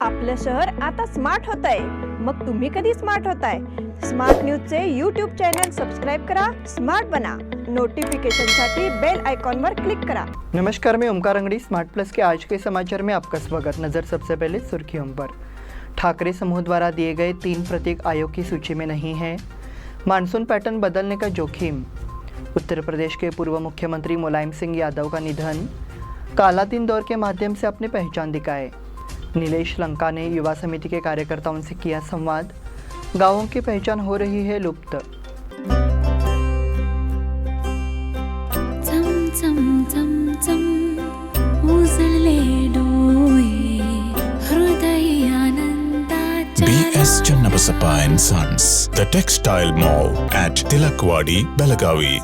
आपलं शहर आता स्मार्ट होतंय. मग तुम्ही कधी स्मार्ट होताय? स्मार्ट न्यूजचे यूट्यूब चॅनल सबस्क्राइब करा, स्मार्ट बना. नोटिफिकेशनसाठी बेल आइकॉन पर क्लिक करा. नमस्कार, मैं ओमकार अंगड़ी स्मार्ट प्लस के आज के समाचार में आपका स्वागत. नजर सबसे पहले सुर्खियों पर. ठाकरे समूह द्वारा दिए गए 3 प्रतीक आयोग की सूची में नहीं है. मानसून पैटर्न बदलने का जोखिम. उत्तर प्रदेश के पूर्व मुख्यमंत्री मुलायम सिंह यादव का निधन. काला दिन दौर के माध्यम से अपनी पहचान दिखाए. नीलेश लंका ने युवा समिति के कार्यकर्ताओं से किया संवाद. गांवों की पहचान हो रही है लुप्त. BS Channabasappa and Sons, the Textile Mall at Tilakwadi, Belagavi.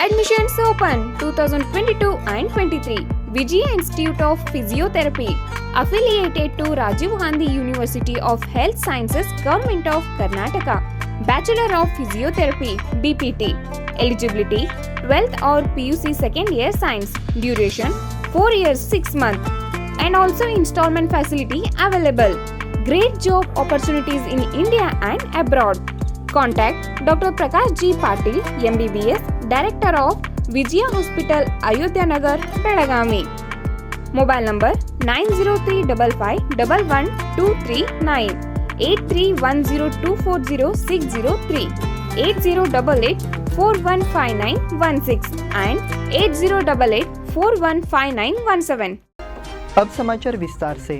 Admissions open 2022 and 23. Vijaya Institute of Physiotherapy, affiliated to Rajiv Gandhi University of Health Sciences, Government of Karnataka. Bachelor of Physiotherapy, BPT. Eligibility 12th or PUC second year science. Duration 4 years 6 months. And also installment facility available. Great job opportunities in India and abroad. Contact Dr. Prakash G. Patil, MBBS, Director of Vijaya Hospital, Ayodhya Nagar, Belagavi. Mobile number 9035511239, 8310240603, 8088415916 and 8088415917. अब समाचार विस्तार से.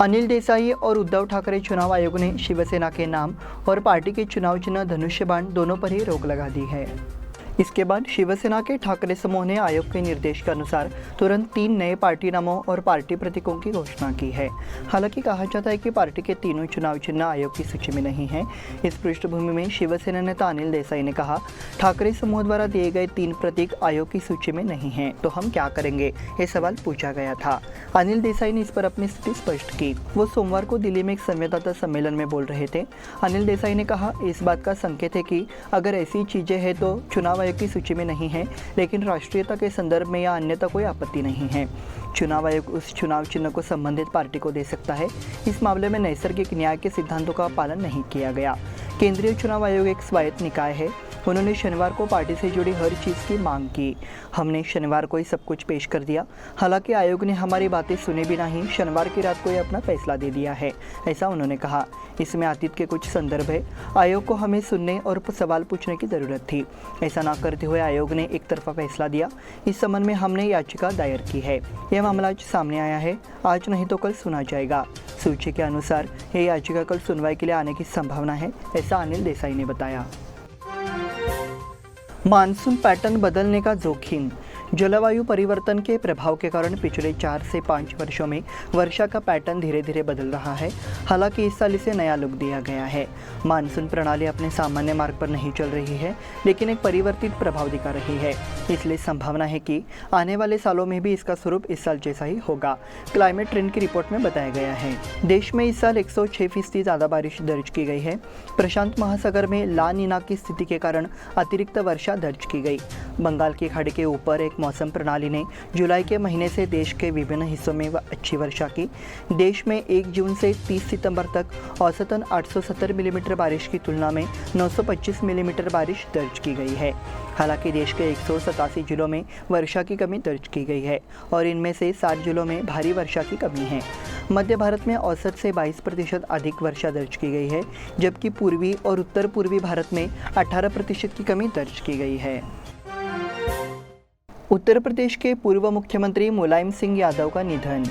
अनिल देसाई और उद्धव ठाकरे चुनाव आयोग ने शिवसेना के नाम और पार्टी के चुनाव चिन्ह धनुष्य बाण दोनों पर ही रोक लगा दी है. इसके बाद शिवसेना के ठाकरे समूह ने आयोग के निर्देश के अनुसार तुरंत 3 नए पार्टी नामों और पार्टी प्रतीकों की घोषणा की है. हालांकि कहा जाता है कि पार्टी के तीनों चुनाव चिन्ह आयोग की सूची में नहीं है. इस पृष्ठभूमि में शिवसेना नेता अनिल देसाई ने कहा, ठाकरे समूह द्वारा दिए गए 3 प्रतीक आयोग की सूची में नहीं हैं, तो हम क्या करेंगे, ये सवाल पूछा गया था. अनिल देसाई ने इस पर अपनी स्थिति स्पष्ट की. वो सोमवार को दिल्ली में एक संवाददाता सम्मेलन में बोल रहे थे. अनिल देसाई ने कहा, इस बात का संकेत है कि अगर ऐसी चीजें हैं तो चुनाव आयोग की सूची में नहीं है, लेकिन राष्ट्रीयता के संदर्भ में या अन्यथा कोई आपत्ति नहीं है. चुनाव आयोग उस चुनाव चिन्ह को संबंधित पार्टी को दे सकता है. इस मामले में नैसर्गिक न्याय के सिद्धांतों का पालन नहीं किया गया. केंद्रीय चुनाव आयोग एक स्वायत्त निकाय है. उन्होंने शनिवार को पार्टी से जुड़ी हर चीज़ की मांग की. हमने शनिवार को ही सब कुछ पेश कर दिया. हालांकि आयोग ने हमारी बातें सुने बिना ही शनिवार की रात को ही अपना फैसला दे दिया है, ऐसा उन्होंने कहा. इसमें अतीत के कुछ संदर्भ है. आयोग को हमें सुनने और सवाल पूछने की ज़रूरत थी. ऐसा ना करते हुए आयोग ने एक तरफा फैसला दिया. इस संबंध में हमने याचिका दायर की है. यह मामला आज सामने आया है. आज नहीं तो कल सुना जाएगा. सूची के अनुसार यह याचिका कल सुनवाई के लिए आने की संभावना है, ऐसा अनिल देसाई ने बताया. मानसून पैटर्न बदलने का जोखिम. जलवायु परिवर्तन के प्रभाव के कारण पिछले 4 से 5 वर्षों में वर्षा का पैटर्न धीरे धीरे बदल रहा है. हालांकि इस साल इसे नया लुक दिया गया है. मानसून प्रणाली अपने सामान्य मार्ग पर नहीं चल रही है, लेकिन एक परिवर्तित प्रभाव दिखा रही है. इसलिए संभावना है कि आने वाले सालों में भी इसका स्वरूप इस साल जैसा ही होगा. क्लाइमेट ट्रेंड की रिपोर्ट में बताया गया है. देश में इस साल 106% ज़्यादा बारिश दर्ज की गई है. प्रशांत महासागर में ला नीना की स्थिति के कारण अतिरिक्त वर्षा दर्ज की गई. बंगाल की खाड़ी के ऊपर एक मौसम प्रणाली ने जुलाई के महीने से देश के विभिन्न हिस्सों में अच्छी वर्षा की. देश में 1 जून से 30 सितंबर तक औसतन 870 मिलीमीटर बारिश की तुलना में 925 मिलीमीटर बारिश दर्ज की गई है. हालांकि देश के 187 जिलों में वर्षा की कमी दर्ज की गई है और इनमें से 7 जिलों में भारी वर्षा की कमी है. मध्य भारत में औसत से 22% अधिक वर्षा दर्ज की गई है, जबकि पूर्वी और उत्तर पूर्वी भारत में 18% की कमी दर्ज की गई है. उत्तर प्रदेश के पूर्व मुख्यमंत्री मुलायम सिंह यादव का निधन.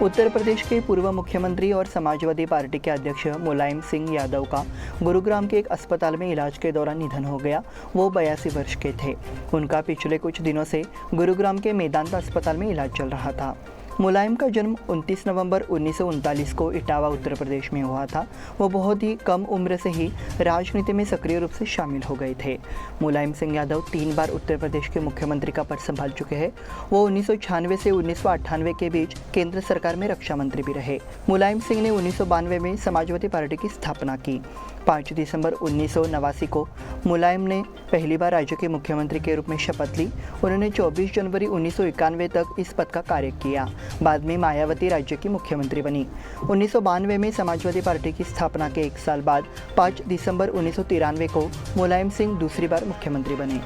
उत्तर प्रदेश के पूर्व मुख्यमंत्री और समाजवादी पार्टी के अध्यक्ष मुलायम सिंह यादव का गुरुग्राम के एक अस्पताल में इलाज के दौरान निधन हो गया। वो 82 वर्ष के थे। उनका पिछले कुछ दिनों से गुरुग्राम के मेदांता अस्पताल में इलाज चल रहा था। मुलायम का जन्म 29 नवंबर 1939 को इटावा उत्तर प्रदेश में हुआ था। वो बहुत ही कम उम्र से ही राजनीति में सक्रिय रूप से शामिल हो गए थे। मुलायम सिंह यादव 3 बार उत्तर प्रदेश के मुख्यमंत्री का पद संभाल चुके हैं। वो 1996 से 1998 के बीच केंद्र सरकार में रक्षा मंत्री भी रहे। मुलायम सिंह ने 1992 में समाजवादी पार्टी की स्थापना की। 5 दिसंबर 1989 को मुलायम ने पहली बार राज्य के मुख्यमंत्री के रूप में शपथ ली। उन्होंने 24 जनवरी 1991 तक इस पद का कार्य किया। बाद में मायावती राज्य की मुख्यमंत्री बनी। 1992 में समाजवादी पार्टी की स्थापना के 1 साल बाद 5 दिसंबर 1993 को मुलायम सिंह दूसरी बार मुख्यमंत्री बने।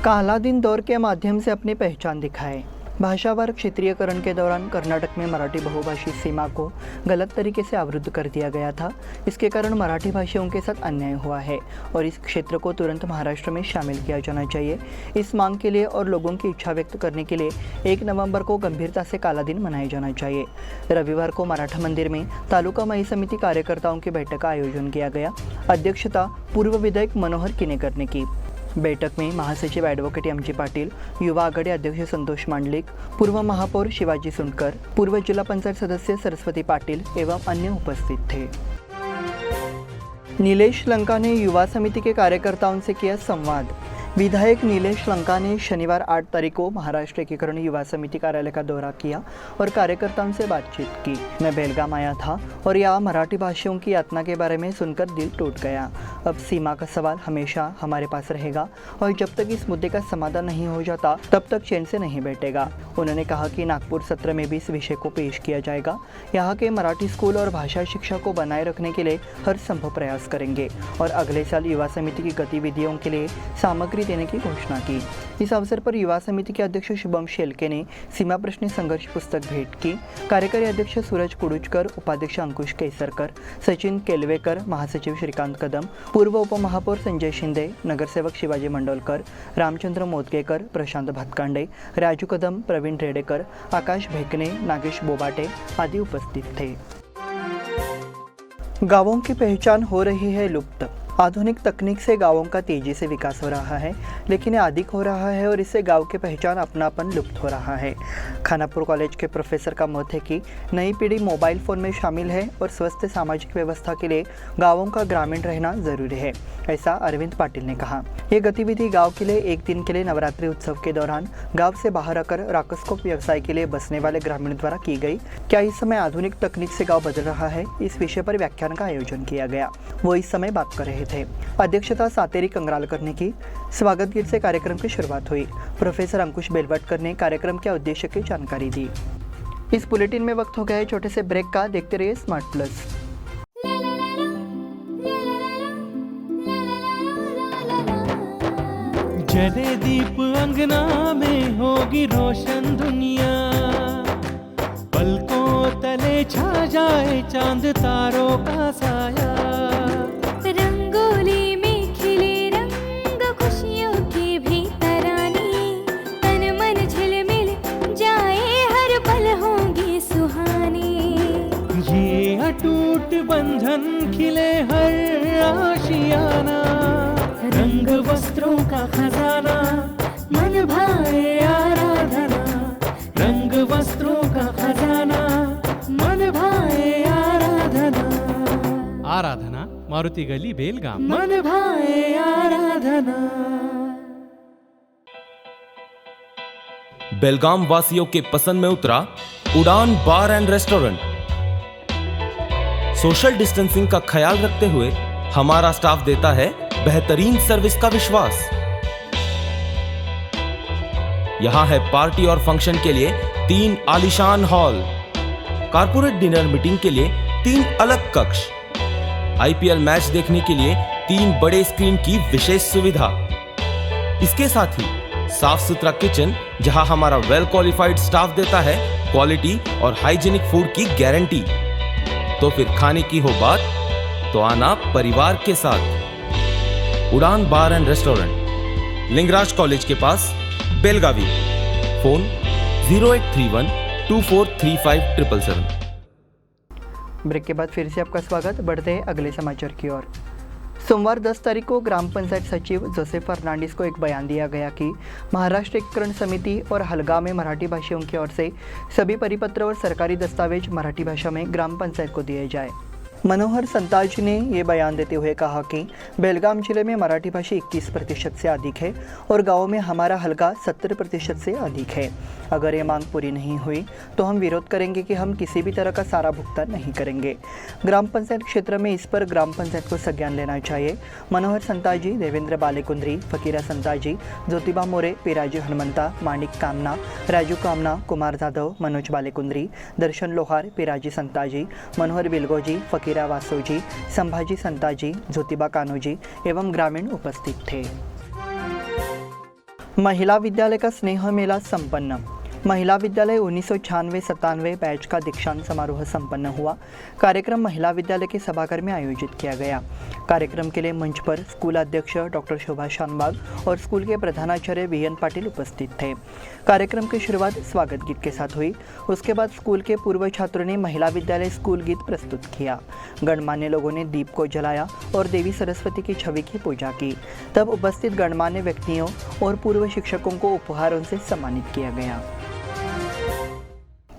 काला दिन दौर के माध्यम से अपनी पहचान दिखाए। भाषावार क्षेत्रीयकरण के दौरान कर्नाटक में मराठी बहुभाषी सीमा को गलत तरीके से अवरुद्ध कर दिया गया था। इसके कारण मराठी भाषियों के साथ अन्याय हुआ है और इस क्षेत्र को तुरंत महाराष्ट्र में शामिल किया जाना चाहिए। इस मांग के लिए और लोगों की इच्छा व्यक्त करने के लिए 1 नवंबर को गंभीरता से काला दिन मनाया जाना चाहिए। रविवार को मराठा मंदिर में तालुका मही समिति कार्यकर्ताओं की बैठक का आयोजन किया गया। अध्यक्षता पूर्व विधायक मनोहर किनेकर ने की। बैठक में महासचिव एडवोकेट एम जी पाटिल, युवा आघाड़ी अध्यक्ष संतोष मांडलिक, पूर्व महापौर शिवाजी सुनकर, पूर्व जिला पंचायत सदस्य सरस्वती पाटिल एवं अन्य उपस्थित थे। नीलेश लंका ने युवा समिति के कार्यकर्ताओं से किया संवाद। विधायक नीलेश लंका ने शनिवार 8 तारीख को महाराष्ट्र एकीकरण युवा समिति कार्यालय का दौरा किया और कार्यकर्ताओं से बातचीत की। मैं बेलगाम आया था और यहाँ मराठी भाषियों की यातना के बारे में सुनकर दिल टूट गया। अब सीमा का सवाल हमेशा हमारे पास रहेगा और जब तक इस मुद्दे का समाधान नहीं हो जाता तब तक चैन से नहीं बैठेगा। उन्होंने कहा कि नागपुर सत्र में भी इस विषय को पेश किया जाएगा। यहाँ के मराठी स्कूल और भाषा शिक्षा को बनाए रखने के लिए हर संभव प्रयास करेंगे और अगले साल युवा समिति की गतिविधियों के लिए सामग्री देने की घोषणा की। इस अवसर पर युवा समिति के अध्यक्ष शुभम शेलके ने सीमा प्रश्न संघर्ष पुस्तक भेंट की। कार्यकारी अध्यक्ष सूरज कुडुचकर, उपाध्यक्ष अंकुश केसरकर, सचिन केलवेकर, महासचिव श्रीकांत कदम, पूर्व उपमहापौर संजय शिंदे, नगरसेवक शिवाजी मंडोलकर, रामचंद्र मोदकेकर, प्रशांत भातकांडे, राजू कदम, प्रवीण रेडेकर, आकाश भेकने, नागेश बोबाटे आदि उपस्थित थे। गांवों की पहचान हो रही है लुप्त। आधुनिक तकनीक से गांवों का तेजी से विकास हो रहा है, लेकिन ये अधिक हो रहा है और इससे गांव की पहचान अपनापन लुप्त हो रहा है। खानापुर कॉलेज के प्रोफेसर का मत है कि नई पीढ़ी मोबाइल फ़ोन में शामिल है और स्वस्थ सामाजिक व्यवस्था के लिए गांवों का ग्रामीण रहना जरूरी है, ऐसा अरविंद पाटिल ने कहा। ये गतिविधि गाँव के लिए 1 दिन के लिए नवरात्रि उत्सव के दौरान गाँव से बाहर आकर राकस्कोप व्यवसाय के लिए बसने वाले ग्रामीण द्वारा की गई। क्या इस समय आधुनिक तकनीक से गाँव बदल रहा है, इस विषय पर व्याख्यान का आयोजन किया गया। वो इस समय बात कर रहे थे। अध्यक्षता सातेरी कंगरालकर ने की। स्वागत गीत से कार्यक्रम की शुरुआत हुई। प्रोफेसर अंकुश बेलवटकर ने कार्यक्रम के उद्देश्य की जानकारी दी। इस बुलेटिन में वक्त हो गया है छोटे से ब्रेक का। देखते रहिए स्मार्ट प्लस। जले दीप अंगना में होगी रोशन दुनिया, पलकों तले छा जाए चांद तारों का साया। रंगोली में खिले रंग खुशियों की भी तरानी, तन मन झिलमिल जाए हर पल होंगी सुहानी। ये अटूट बंधन खिले हर आशियाना, रंग वस्त्रों का खजाना मन भाए आराधना। रंग वस्त्रों का खजाना मन भाए आराधना। आराधना मारुति गली बेलगाम। मन भाए आराधना। बेलगाम वासियों के पसंद में उतरा उड़ान बार एंड रेस्टोरेंट। सोशल डिस्टेंसिंग का ख्याल रखते हुए हमारा स्टाफ देता है बेहतरीन सर्विस का विश्वास। यहां है पार्टी और फंक्शन के लिए 3 आलीशान हॉल, कारपोरेट डिनर मीटिंग के लिए 3 अलग कक्ष, आईपीएल मैच देखने के लिए 3 बड़े स्क्रीन की विशेष सुविधा। इसके साथ ही साफ सुथरा किचन, जहां हमारा वेल क्वालिफाइड स्टाफ देता है क्वालिटी और हाइजीनिक फूड की गारंटी। तो फिर खाने की हो बात तो आना परिवार के साथ। उड़ान बार एंड रेस्टोरेंट, लिंगराज कॉलेज के पास, बेलगावी। फोन 0831 2435 777। ब्रेक के बाद फिर से आपका स्वागत। बढ़ते हैं अगले समाचार की ओर। सोमवार 10 तारीख को ग्राम पंचायत सचिव जोसेफ फर्नांडिस को एक बयान दिया गया कि महाराष्ट्र एकीकरण समिति और हलगा में मराठी भाषियों की ओर से सभी परिपत्र और सरकारी दस्तावेज मराठी भाषा में ग्राम पंचायत को दिए जाए। मनोहर संताजी ने ये बयान देते हुए कहा कि बेलगाम जिले में मराठी भाषी 21% से अधिक है और गाँव में हमारा हलका 70% से अधिक है। अगर ये मांग पूरी नहीं हुई तो हम विरोध करेंगे कि हम किसी भी तरह का सारा भुगतान नहीं करेंगे। ग्राम पंचायत क्षेत्र में इस पर ग्राम पंचायत को संज्ञान लेना चाहिए। मनोहर संताजी, देवेंद्र बालेकुंद्री, फकीरा संताजी, ज्योतिबा मोरे, पिराजी हनुमंता, माणिक कामना, राजू कामना, कुमार जाधव, मनोज बालेकुंद्री, दर्शन लोहार, पिराजी संताजी, मनोहर बिलगोजी, फकीरा वासोजी, संभाजी संताजी, ज्योतिबा कानोजी एवं ग्रामीण उपस्थित थे। महिला विद्यालय का स्नेह मेला संपन्न। महिला विद्यालय 1996-97 बैच का दीक्षांत समारोह संपन्न हुआ। कार्यक्रम महिला विद्यालय के सभागार में आयोजित किया गया। कार्यक्रम के लिए मंच पर स्कूल अध्यक्ष डॉक्टर शोभा शानबाग और स्कूल के प्रधानाचार्य VN पाटिल उपस्थित थे। कार्यक्रम की शुरुआत स्वागत गीत के साथ हुई। उसके बाद स्कूल के पूर्व छात्रों ने महिला विद्यालय स्कूल गीत प्रस्तुत किया। गणमान्य लोगों ने दीप को जलाया और देवी सरस्वती की छवि की पूजा की। तब उपस्थित गणमान्य व्यक्तियों और पूर्व शिक्षकों को उपहारों से सम्मानित किया गया।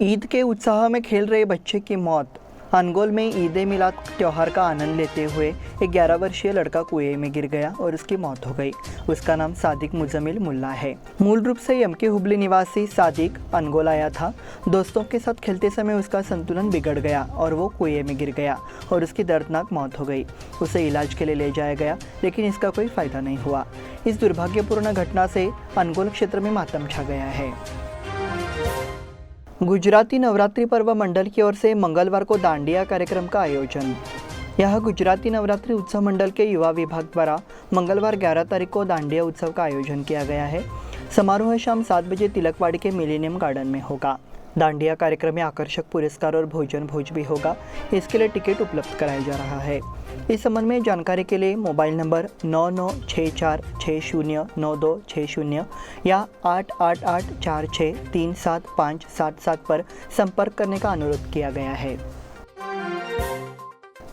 ईद के उत्साह में खेल रहे बच्चे की मौत। अनगोल में ईद ए मिलाद त्यौहार का आनंद लेते हुए एक 11 वर्षीय लड़का कुएं में गिर गया और उसकी मौत हो गई। उसका नाम सादिक मुजम्मिल मुल्ला है। मूल रूप से यमके हुबली निवासी सादिक अनगोल आया था। दोस्तों के साथ खेलते समय उसका संतुलन बिगड़ गया और वो कुएं में गिर गया और उसकी दर्दनाक मौत हो गई। उसे इलाज के लिए ले जाया गया लेकिन इसका कोई फायदा नहीं हुआ। इस दुर्भाग्यपूर्ण घटना से अनगोल क्षेत्र में मातम छा गया है। गुजराती नवरात्रि पर्व मंडल की ओर से मंगलवार को दांडिया कार्यक्रम का आयोजन। यह गुजराती नवरात्रि उत्सव मंडल के युवा विभाग द्वारा मंगलवार 11 तारीख को दांडिया उत्सव का आयोजन किया गया है। समारोह शाम 7 बजे तिलकवाड़ी के मिलेनियम गार्डन में होगा। दांडिया कार्यक्रम में आकर्षक पुरस्कार और भोजन भोज भी होगा। इसके लिए टिकट उपलब्ध कराया जा रहा है। इस संबंध में जानकारी के लिए मोबाइल नंबर 9964609260 या 8884637577 पर संपर्क करने का अनुरोध किया गया है।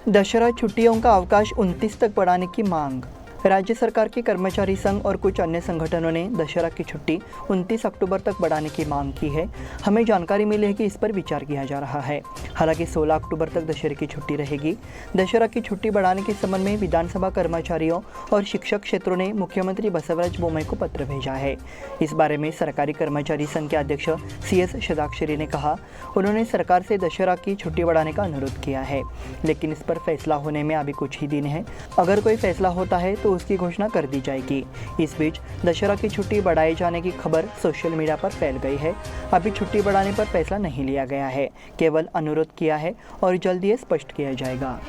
दशहरा छुट्टियों का अवकाश 29 तक बढ़ाने की मांग। राज्य सरकार के कर्मचारी संघ और कुछ अन्य संगठनों ने दशहरा की छुट्टी 29 अक्टूबर तक बढ़ाने की मांग की है। हमें जानकारी मिली है कि इस पर विचार किया जा रहा है। हालांकि 16 अक्टूबर तक दशहरे की छुट्टी रहेगी। दशहरा की छुट्टी बढ़ाने के संबंध में विधानसभा कर्मचारियों और शिक्षक क्षेत्रों ने मुख्यमंत्री बसवराज बोम्मई को पत्र भेजा है। इस बारे में सरकारी कर्मचारी संघ के अध्यक्ष CS षदाक्षरी ने कहा, उन्होंने सरकार से दशहरा की छुट्टी बढ़ाने का अनुरोध किया है, लेकिन इस पर फैसला होने में अभी कुछ ही दिन है। अगर कोई फैसला होता है तो उसकी घोषणा कर दी जाएगी। इस बीच दशहरा की छुट्टी बढ़ाए जाने की खबर सोशल मीडिया पर फैल गई है। अभी छुट्टी बढ़ाने पर फैसला नहीं लिया गया है, केवल अनुरोध किया है और जल्द ये स्पष्ट किया जाएगा।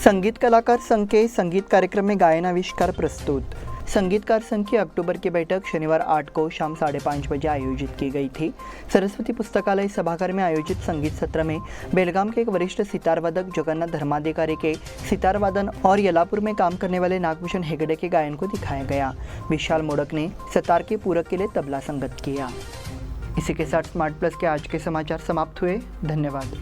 संगीत कलाकार संघ के संगीत कार्यक्रम में गायन आविष्कार प्रस्तुत। संगीतकार संघ की अक्टूबर की बैठक शनिवार 8 को शाम 5:30 बजे आयोजित की गई थी। सरस्वती पुस्तकालय सभागार में आयोजित संगीत सत्र में बेलगाम के एक वरिष्ठ सितार वादक जगन्नाथ धर्माधिकारी के सितार वादन और यलापुर में काम करने वाले नागभूषण हेगड़े के गायन को दिखाया गया। विशाल मोडक ने सतार के पूरक के लिए तबला संगत किया। इसी के साथ स्मार्ट प्लस के आज के समाचार समाप्त हुए। धन्यवाद।